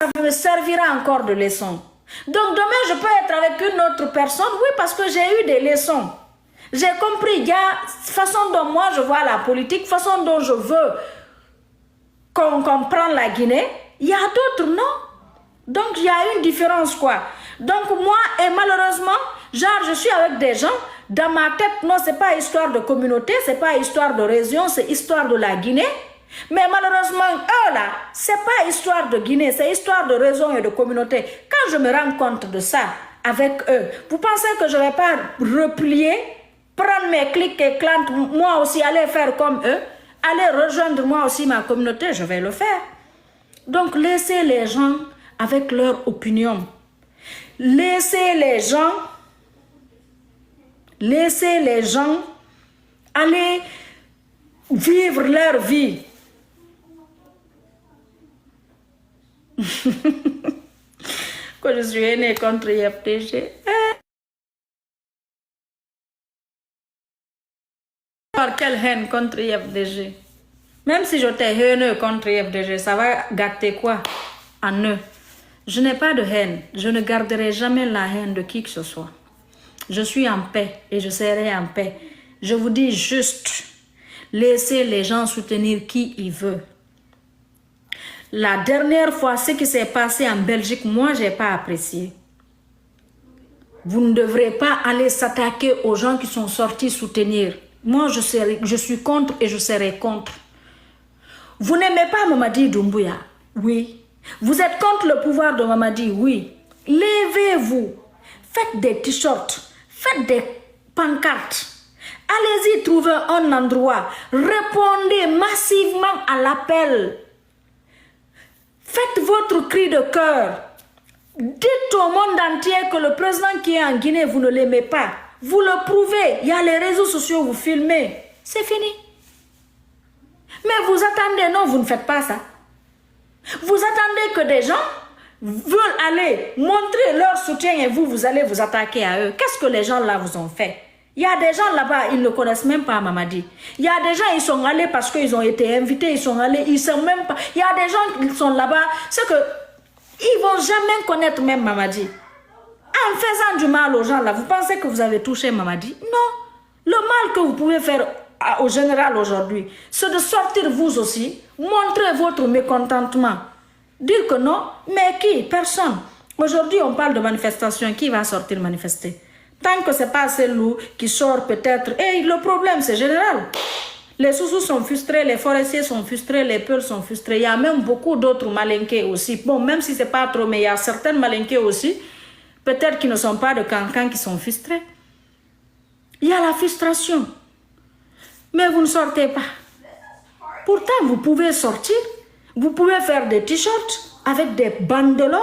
ça me servira encore de leçon. Donc demain, je peux être avec une autre personne, oui, parce que j'ai eu des leçons. J'ai compris, il y a façon dont moi je vois la politique, façon dont je veux qu'on comprenne la Guinée. Il y a d'autres, non? Donc il y a une différence, quoi. Donc moi, et malheureusement, genre je suis avec des gens, dans ma tête, non, c'est pas histoire de communauté, c'est pas histoire de région, c'est histoire de la Guinée. Mais malheureusement, eux là, c'est pas histoire de Guinée, c'est histoire de région et de communauté. Quand je me rends compte de ça avec eux, vous pensez que je vais pas replier, prendre mes clics et clans, moi aussi aller faire comme eux, aller rejoindre moi aussi ma communauté, je vais le faire. Donc laissez les gens avec leur opinion. Laissez les gens aller vivre leur vie. Quand je suis née contre IFDG. Par quelle haine contre IFDG? Même si j'étais haineux contre IFDG, ça va gâter quoi en eux? Je n'ai pas de haine. Je ne garderai jamais la haine de qui que ce soit. Je suis en paix et je serai en paix. Je vous dis juste, laissez les gens soutenir qui ils veulent. La dernière fois, ce qui s'est passé en Belgique, moi, je n'ai pas apprécié. Vous ne devrez pas aller s'attaquer aux gens qui sont sortis soutenir. Moi, je suis contre et je serai contre. Vous n'aimez pas Mamadi Doumbouya? Oui. Vous êtes contre le pouvoir de Mamadi? Oui. Levez-vous. Faites des t-shirts. Faites des pancartes. Allez-y trouver un endroit. Répondez massivement à l'appel. Faites votre cri de cœur. Dites au monde entier que le président qui est en Guinée, vous ne l'aimez pas. Vous le prouvez. Il y a les réseaux sociaux, vous filmez. C'est fini. Mais vous attendez, non, vous ne faites pas ça. Vous attendez que des gens veulent aller montrer leur soutien et vous allez vous attaquer à eux. Qu'est-ce que les gens là vous ont fait? Il y a des gens là-bas, ils ne connaissent même pas Mamadi. Il y a des gens, ils sont allés parce qu'ils ont été invités, ils sont allés, ils ne savent même pas. Il y a des gens qui sont là-bas, c'est que ils ne vont jamais connaître même Mamadi. En faisant du mal aux gens là, vous pensez que vous avez touché Mamadi? Non. Le mal que vous pouvez faire au général aujourd'hui, c'est de sortir vous aussi, montrer votre mécontentement. Dire que non, mais qui? Personne. Aujourd'hui, on parle de manifestation. Qui va sortir manifester? Tant que ce n'est pas celui qui sort peut-être. Et le problème, c'est général. Les Soussous sont frustrés, les forestiers sont frustrés, les Peuls sont frustrés. Il y a même beaucoup d'autres malinqués aussi. Bon, même si ce n'est pas trop, mais il y a certains malinqués aussi, peut-être qui ne sont pas de Cancan, qui sont frustrés. Il y a la frustration. Mais vous ne sortez pas. Pourtant, vous pouvez sortir. Vous pouvez faire des t-shirts avec des banderoles.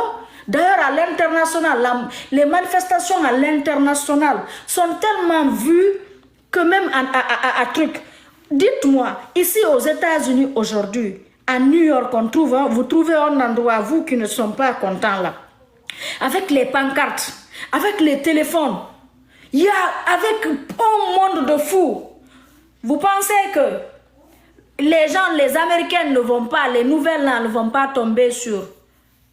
D'ailleurs, à l'international, les manifestations à l'international sont tellement vues que même à truc. Dites-moi, ici aux États-Unis aujourd'hui, à New York, vous trouvez un endroit, vous qui ne sont pas contents là, avec les pancartes, avec les téléphones, il y a avec un monde de fous. Vous pensez que les gens, les Américains ne vont pas, les nouvelles là ne vont pas tomber sur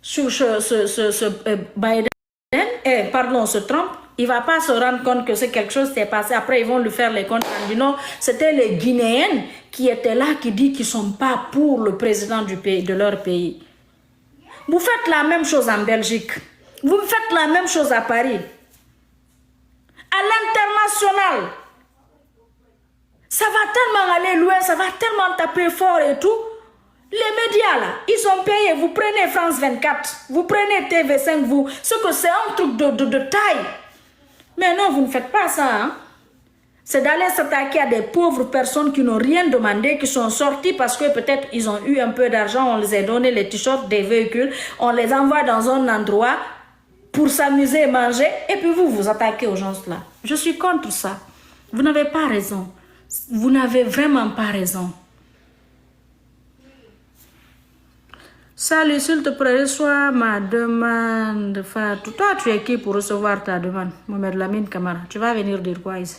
ce Biden, ce Trump? Il ne va pas se rendre compte que c'est quelque chose qui s'est passé. Après, ils vont lui faire les comptes rendus. Non, c'était les Guinéennes qui étaient là, qui disent qu'ils ne sont pas pour le président du pays, de leur pays. Vous faites la même chose en Belgique. Vous faites la même chose à Paris. À l'international. Ça va tellement aller loin, ça va tellement taper fort et tout. Les médias là, ils sont payés. Vous prenez France 24, vous prenez TV5, vous. Ce que c'est un truc de taille. Mais non, vous ne faites pas ça. Hein? C'est d'aller s'attaquer à des pauvres personnes qui n'ont rien demandé, qui sont sorties parce que peut-être ils ont eu un peu d'argent, on les a donné les t-shirts, des véhicules, on les envoie dans un endroit pour s'amuser et manger, et puis vous attaquez aux gens là. Je suis contre ça. Vous n'avez pas raison. Vous n'avez vraiment pas raison. Salut, s'il te plaît, reçois ma demande. Fatou. Toi, tu es qui pour recevoir ta demande? Mohamed Lamine Camara. Tu vas venir dire quoi ici?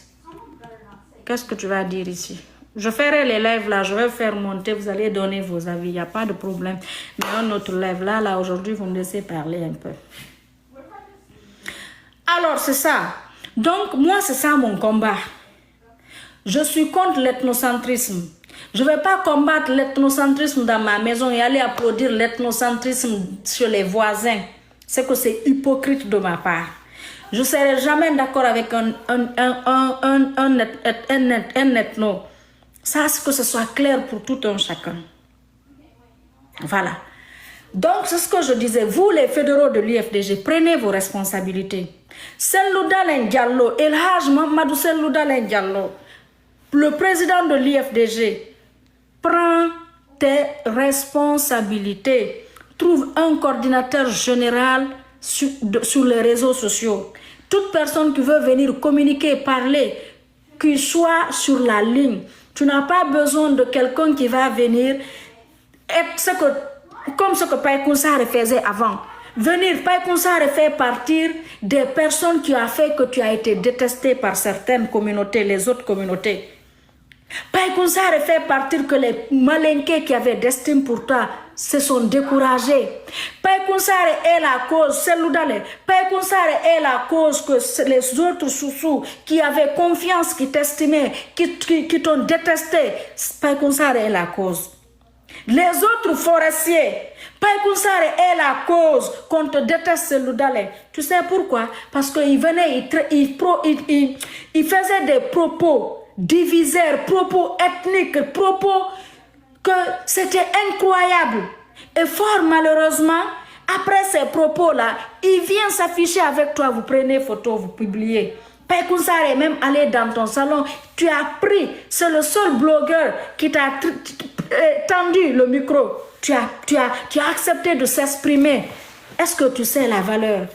Qu'est-ce que tu vas dire ici? Je ferai les lives là, je vais faire monter, vous allez donner vos avis, il n'y a pas de problème. Mais un autre live là, aujourd'hui, vous me laissez parler un peu. Alors, c'est ça. Donc, moi, c'est ça mon combat. Je suis contre l'ethnocentrisme. Je ne vais pas combattre l'ethnocentrisme dans ma maison et aller applaudir l'ethnocentrisme chez les voisins. C'est que c'est hypocrite de ma part. Je ne serai jamais d'accord avec un ethno. Ça, c'est que ce soit clair pour tout un chacun. Voilà. Donc, c'est ce que je disais. Vous, les fédéraux de l'IFDG, prenez vos responsabilités. Cellou Dalein Diallo, El Hadj Mamadou Cellou Dalein Diallo, le président de l'IFDG, prends tes responsabilités. Trouve un coordinateur général sur les réseaux sociaux. Toute personne qui veut venir communiquer, parler, qu'il soit sur la ligne. Tu n'as pas besoin de quelqu'un qui va venir être comme ce que Paye Kounsare faisait avant. Venir, Paye Kounsare fait partir des personnes qui ont fait que tu as été détesté par certaines communautés, les autres communautés. Paye Kounsare fait partir que les malinqués qui avaient d'estime pour toi se sont découragés. Paye Kounsare est la cause, Cellou Dalein, Paye Kounsare est la cause que les autres sous-sous qui avaient confiance, qui t'estimaient, qui t'ont détesté, Paye Kounsare est la cause. Les autres forestiers, Paye Kounsare est la cause qu'on te déteste Cellou Dalein. Tu sais pourquoi? Parce qu'il venait, il faisait des propos diviseurs, propos ethniques, propos que c'était incroyable. Et fort malheureusement, après ces propos-là, il vient s'afficher avec toi, vous prenez photo, vous publiez. Paye Kounsare est même allé dans ton salon, tu as pris, c'est le seul blogueur qui t'a tendu le micro. Tu as accepté de s'exprimer. Est-ce que tu sais la valeur?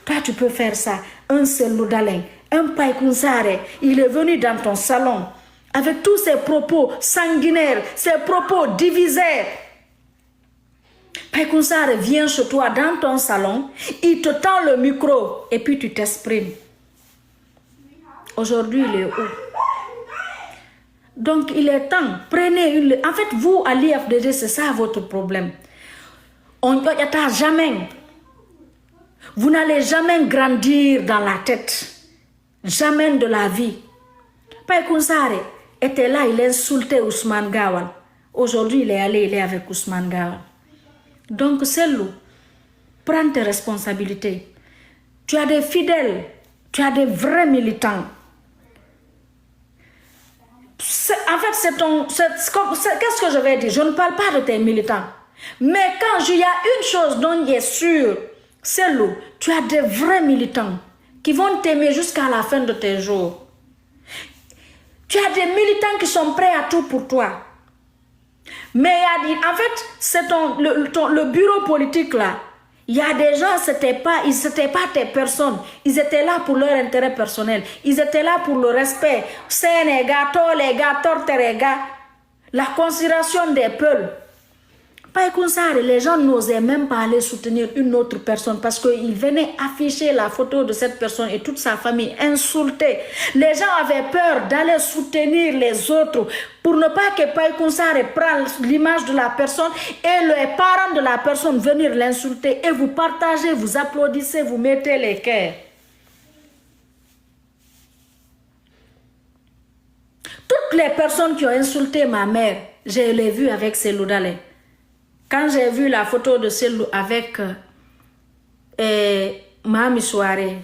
Toi, tu peux faire ça. Un Cellou Dalein, un Paye Kounsare, il est venu dans ton salon avec tous ses propos sanguinaires, ses propos diviseurs. Paye Kounsare vient chez toi dans ton salon, il te tend le micro et puis tu t'exprimes. Aujourd'hui, il est où? Donc, il est temps. Prenez une... En fait, vous, à l'IFDG, c'est ça votre problème. On ne t'attend jamais. Vous n'allez jamais grandir dans la tête. Jamais de la vie. Paye Kounsare était là, il insultait Ousmane Gawal. Aujourd'hui, il est avec Ousmane Gawal. Donc, Cellou, prends tes responsabilités. Tu as des fidèles, tu as des vrais militants. En fait, qu'est-ce que je vais dire? Je ne parle pas de tes militants. Mais quand il y a une chose dont il est sûr, Cellou, tu as des vrais militants qui vont t'aimer jusqu'à la fin de tes jours. Tu as des militants qui sont prêts à tout pour toi. Mais en fait, c'est le bureau politique là. Il y a des gens, ils n'étaient pas tes personnes. Ils étaient là pour leur intérêt personnel. Ils étaient là pour le respect. La considération des peuples. Paye Kounsare, les gens n'osaient même pas aller soutenir une autre personne parce qu'ils venaient afficher la photo de cette personne et toute sa famille, insulter. Les gens avaient peur d'aller soutenir les autres pour ne pas que Paye Kounsare prenne l'image de la personne et les parents de la personne venir l'insulter. Et vous partagez, vous applaudissez, vous mettez les cœurs. Toutes les personnes qui ont insulté ma mère, je les vues avec Cellou Dalein. Quand j'ai vu la photo de Cellou avec Mahami Souare,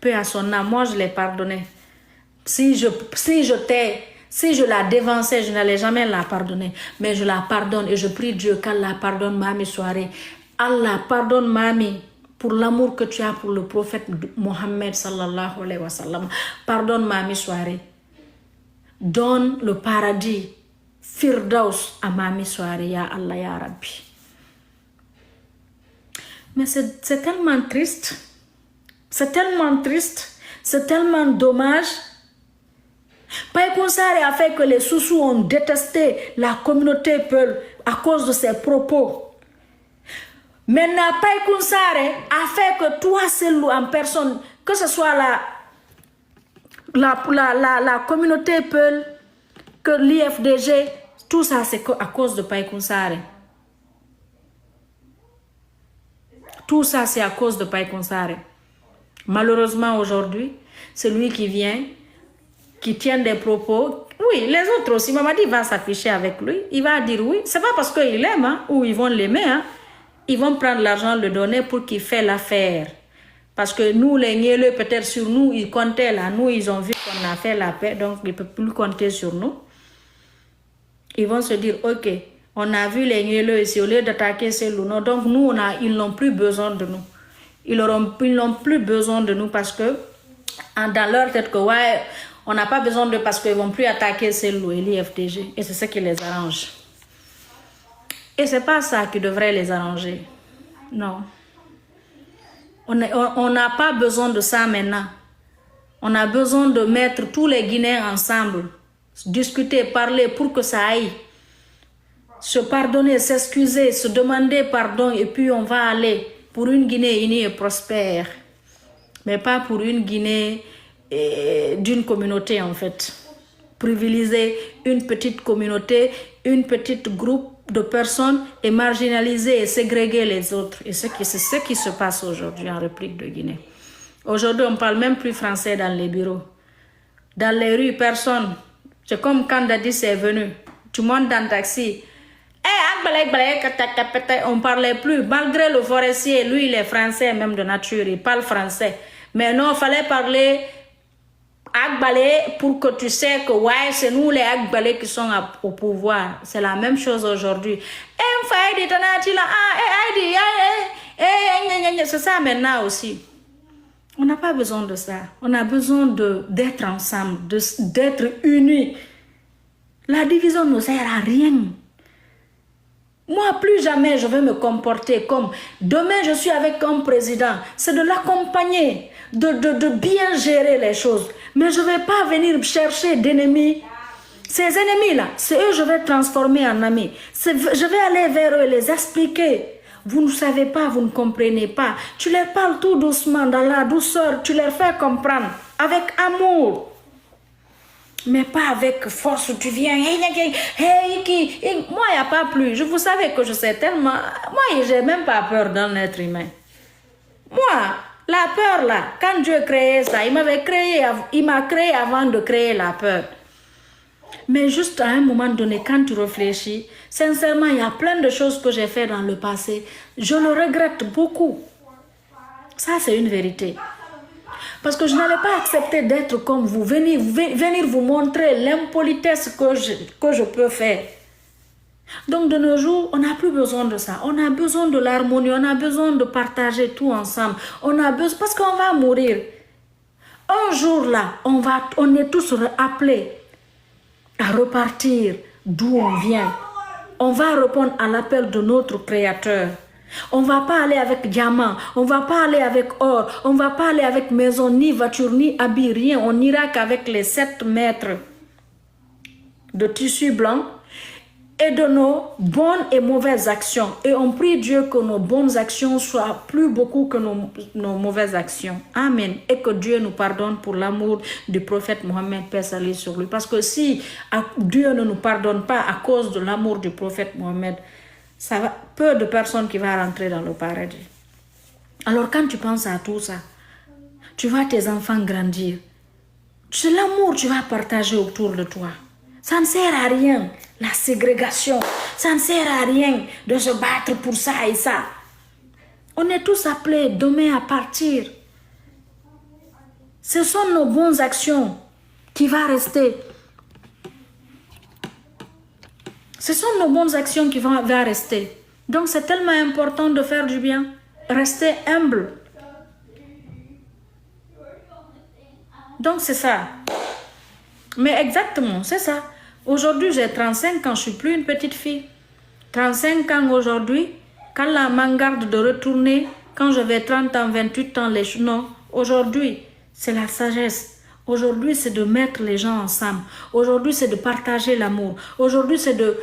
peu à son âme, moi je l'ai pardonné. Si je la dévançais, je n'allais jamais la pardonner. Mais je la pardonne et je prie Dieu qu'Allah pardonne Mahami Souare. Allah pardonne Mahami pour l'amour que tu as pour le prophète Mohammed sallallahu alayhi wa sallam. Pardonne Mahami Souare. Donne le paradis. Firdaus à Mahami Souare, ya Allah, ya Rabbi. Mais c'est tellement triste. C'est tellement triste. C'est tellement dommage. Paye Kounsare a fait que les sous-sous ont détesté la communauté Peul à cause de ses propos. Maintenant, Paye Kounsare a fait que toi, Cellou, en personne, que ce soit la communauté Peul, que l'IFDG, tout ça c'est à cause de Paye Kounsare. Tout ça c'est à cause de Paye Kounsare. Malheureusement aujourd'hui, c'est lui qui vient, qui tient des propos. Oui, les autres aussi, Mamadi va s'afficher avec lui. Il va dire oui. C'est pas parce qu'il aime hein, ou ils vont l'aimer. Hein. Ils vont prendre l'argent, le donner pour qu'il fasse l'affaire. Parce que nous, les Nieleux, peut-être sur nous, ils comptaient là. Nous, ils ont vu qu'on a fait la paix, donc ils ne peuvent plus compter sur nous. Ils vont se dire, ok, on a vu les Nieleux ici, au lieu d'attaquer ces loups. Donc nous, ils n'ont plus besoin de nous. Ils n'ont plus besoin de nous parce que dans leur tête que ouais, on n'a pas besoin de parce qu'ils ne vont plus attaquer ces loups et l'IFDG. Et c'est ce qui les arrange. Et ce n'est pas ça qui devrait les arranger. Non. On n'a pas besoin de ça maintenant. On a besoin de mettre tous les Guinéens ensemble, discuter, parler pour que ça aille. Se pardonner, s'excuser, se demander pardon et puis on va aller pour une Guinée unie et prospère. Mais pas pour une Guinée d'une communauté en fait. Privilégier une petite communauté, une petite groupe de personnes et marginaliser et ségréguer les autres. Et c'est ce qui se passe aujourd'hui en République de Guinée. Aujourd'hui, on ne parle même plus français dans les bureaux. Dans les rues, personne. C'est comme quand Dadis est venu. Tu montes dans le taxi. On ne parlait plus. Malgré le forestier, lui, il est français même de nature. Il parle français. Mais non, il fallait parler Agbalé pour que tu sais que ouais, c'est nous les Agbalé qui sont au pouvoir. C'est la même chose aujourd'hui. C'est ça maintenant aussi. On n'a pas besoin de ça. On a besoin d'être ensemble, d'être unis. La division ne sert à rien. Moi, plus jamais je vais me comporter comme demain je suis avec un président. C'est de l'accompagner, de bien gérer les choses. Mais je ne vais pas venir chercher d'ennemis. Ces ennemis-là, c'est eux que je vais transformer en amis. Je vais aller vers eux et les expliquer. Vous ne savez pas, vous ne comprenez pas. Tu leur parles tout doucement, dans la douceur. Tu leur fais comprendre avec amour. Mais pas avec force, tu viens. Moi, il n'y a pas plus. Vous savez que je sais tellement. Moi, je n'ai même pas peur d'un être humain. Moi, la peur là, quand Dieu créait ça, il m'a créé avant de créer la peur. Mais juste à un moment donné, quand tu réfléchis, sincèrement, il y a plein de choses que j'ai fait dans le passé. Je le regrette beaucoup. Ça, c'est une vérité. Parce que je n'allais pas accepter d'être comme vous, venir vous montrer l'impolitesse que je peux faire. Donc de nos jours, on n'a plus besoin de ça. On a besoin de l'harmonie, on a besoin de partager tout ensemble. On a besoin, parce qu'on va mourir. Un jour là, on est tous appelés à repartir d'où on vient. On va répondre à l'appel de notre Créateur. On ne va pas aller avec diamant, on ne va pas aller avec or, on ne va pas aller avec maison, ni voiture, ni habit, rien. On n'ira qu'avec les 7 mètres de tissu blanc et de nos bonnes et mauvaises actions. Et on prie Dieu que nos bonnes actions soient plus beaucoup que nos mauvaises actions. Amen. Et que Dieu nous pardonne pour l'amour du prophète Mohammed, paix salut sur lui. Parce que si Dieu ne nous pardonne pas à cause de l'amour du prophète Mohammed, ça va, peu de personnes qui vont rentrer dans le paradis. Alors quand tu penses à tout ça, tu vois tes enfants grandir. C'est l'amour que tu vas partager autour de toi. Ça ne sert à rien, la ségrégation. Ça ne sert à rien de se battre pour ça et ça. On est tous appelés demain à partir. Ce sont nos bonnes actions qui vont rester. Ce sont nos bonnes actions qui vont rester. Donc c'est tellement important de faire du bien. Rester humble. Donc c'est ça. Mais exactement, c'est ça. Aujourd'hui, j'ai 35 ans, je ne suis plus une petite fille. 35 ans aujourd'hui, quand la mangarde de retourner, quand j'avais 30 ans, 28 ans, non. Aujourd'hui, c'est la sagesse. Aujourd'hui, c'est de mettre les gens ensemble. Aujourd'hui, c'est de partager l'amour. Aujourd'hui, c'est de...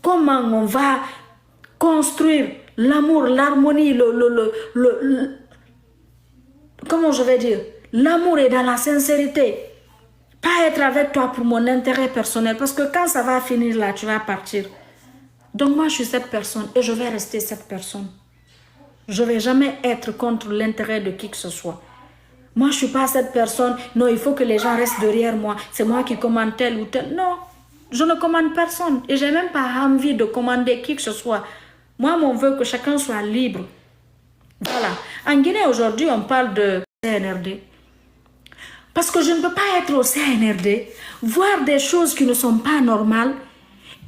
Comment on va construire l'amour, l'harmonie, comment je vais dire, L'amour est dans la sincérité. Pas être avec toi pour mon intérêt personnel. Parce que quand ça va finir là, tu vas partir. Donc moi, je suis cette personne et je vais rester cette personne. Je ne vais jamais être contre l'intérêt de qui que ce soit. Moi, je ne suis pas cette personne. Non, il faut que les gens restent derrière moi. C'est moi qui commande tel ou tel. Non, je ne commande personne. Et je n'ai même pas envie de commander qui que ce soit. Moi, mon vœu, que chacun soit libre. Voilà. En Guinée, aujourd'hui, on parle de CNRD. Parce que je ne peux pas être au CNRD, voir des choses qui ne sont pas normales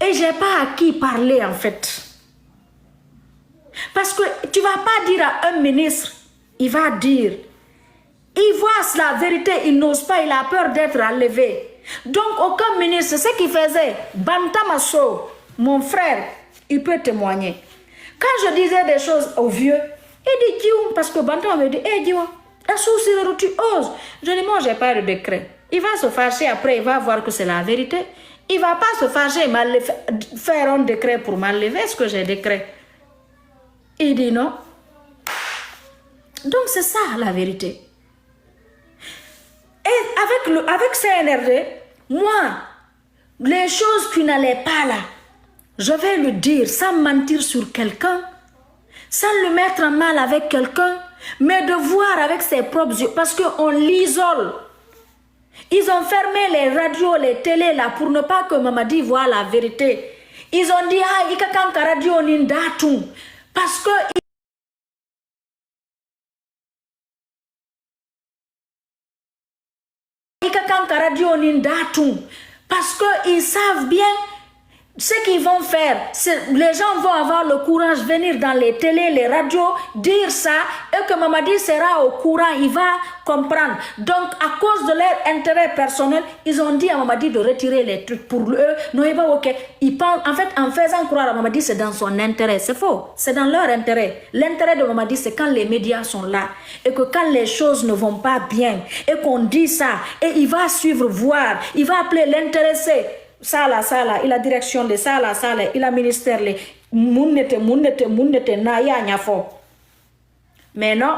et je n'ai pas à qui parler en fait. Parce que tu ne vas pas dire à un ministre, il va dire, il voit la vérité, il n'ose pas, il a peur d'être enlevé. Donc aucun ministre, ce qu'il faisait, Bantamasso, mon frère, il peut témoigner. Quand je disais des choses aux vieux, il dit, parce que Bantam me dit, tu oses. Je dis, moi, je n'ai pas de décret. Il va se fâcher après, il va voir que c'est la vérité. Il ne va pas se fâcher, faire un décret pour m'enlever. Est-ce que j'ai décret? Il dit non. Donc, c'est ça la vérité. Et avec CNRD, moi, les choses qui n'allaient pas là, je vais le dire sans mentir sur quelqu'un, sans le mettre en mal avec quelqu'un, mais de voir avec ses propres yeux, parce qu'on l'isole. Ils ont fermé les radios, les télés là, pour ne pas que Mamadi voie la vérité. Ils ont dit, ah, ikakanka radio nindatum, parce que ikakanka radio nindatum, parce qu'ils savent bien ce qu'ils vont faire. Les gens vont avoir le courage de venir dans les télés, les radios, dire ça, et que Mamadi sera au courant, il va comprendre. Donc, à cause de leur intérêt personnel, ils ont dit à Mamadi de retirer les trucs pour eux. Non, il va ok. Ils pensent, en fait, en faisant croire à Mamadi, c'est dans son intérêt. C'est faux. C'est dans leur intérêt. L'intérêt de Mamadi, c'est quand les médias sont là, et que quand les choses ne vont pas bien, et qu'on dit ça, et il va suivre, voir, il va appeler l'intéressé. Ça là, il a direction de ça là, il a ministère les mounete naya nyafo. Mais non,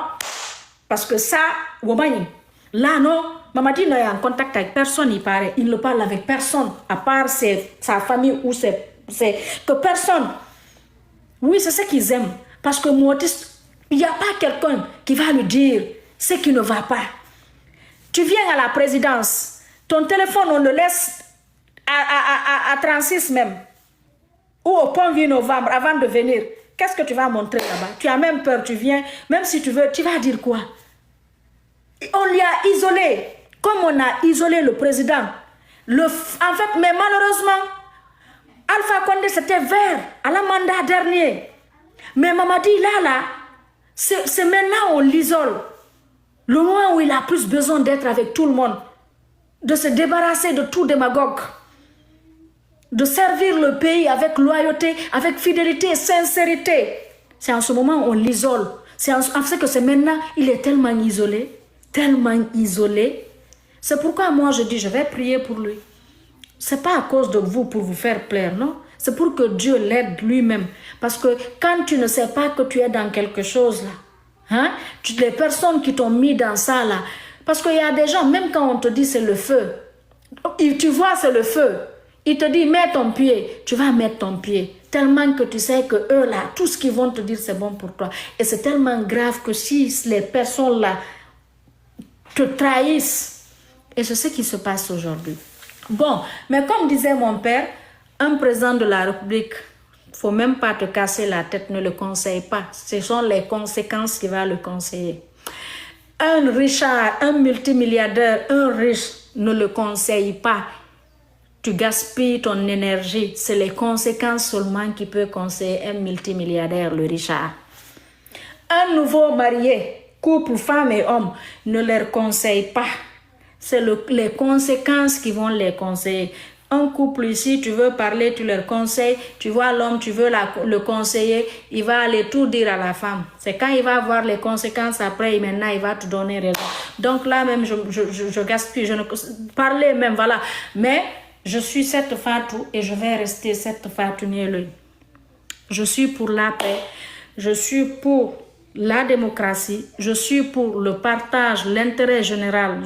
parce que ça, womani, là non, Mamadi n'est en contact avec personne, il paraît, il ne parle avec personne, à part sa famille ou que personne. Oui, c'est ce qu'ils aiment, parce que Motis, il n'y a pas quelqu'un qui va lui dire ce qui ne va pas. Tu viens à la présidence, ton téléphone on le laisse à 36 même, ou au pont 8 novembre avant de venir. Qu'est-ce que tu vas montrer là-bas? Tu as même peur, tu viens, même si tu veux, tu vas dire quoi? On l'y a isolé, comme on a isolé le président. En fait, mais malheureusement, Alpha Condé c'était vert à la mandat dernier. Mais Mamadi là, c'est maintenant on l'isole. Le moment où il a plus besoin d'être avec tout le monde, de se débarrasser de tout démagogue, de servir le pays avec loyauté, avec fidélité et sincérité. C'est en ce moment on l'isole. C'est en fait que c'est maintenant, il est tellement isolé, tellement isolé. C'est pourquoi moi je dis, je vais prier pour lui. C'est pas à cause de vous pour vous faire plaire, non. C'est pour que Dieu l'aide lui-même. Parce que quand tu ne sais pas que tu es dans quelque chose là, hein, les personnes qui t'ont mis dans ça là, parce qu'il y a des gens, même quand on te dit c'est le feu, tu vois c'est le feu, il te dit mets ton pied, tu vas mettre ton pied. Tellement que tu sais que eux là, tout ce qu'ils vont te dire c'est bon pour toi. Et c'est tellement grave que si les personnes là te trahissent, et c'est ce qui se passe aujourd'hui. Bon, mais comme disait mon père, un président de la République, il ne faut même pas te casser la tête, ne le conseille pas. Ce sont les conséquences qui vont le conseiller. Un richard, un multimilliardaire, un riche, ne le conseille pas. Tu gaspilles ton énergie. C'est les conséquences seulement qui peuvent conseiller un multimilliardaire, le richard. Un nouveau marié, couple, femme et homme, ne leur conseille pas. C'est les conséquences qui vont les conseiller. Un couple ici, tu veux parler, tu leur conseilles. Tu vois l'homme, tu veux le conseiller. Il va aller tout dire à la femme. C'est quand il va voir les conséquences après, maintenant, il va te donner raison. Donc là même, je gaspille. Je ne parler même, voilà. Mais je suis cette Fatou et je vais rester cette Fatou Nielou. Je suis pour la paix. Je suis pour la démocratie, je suis pour le partage, l'intérêt général.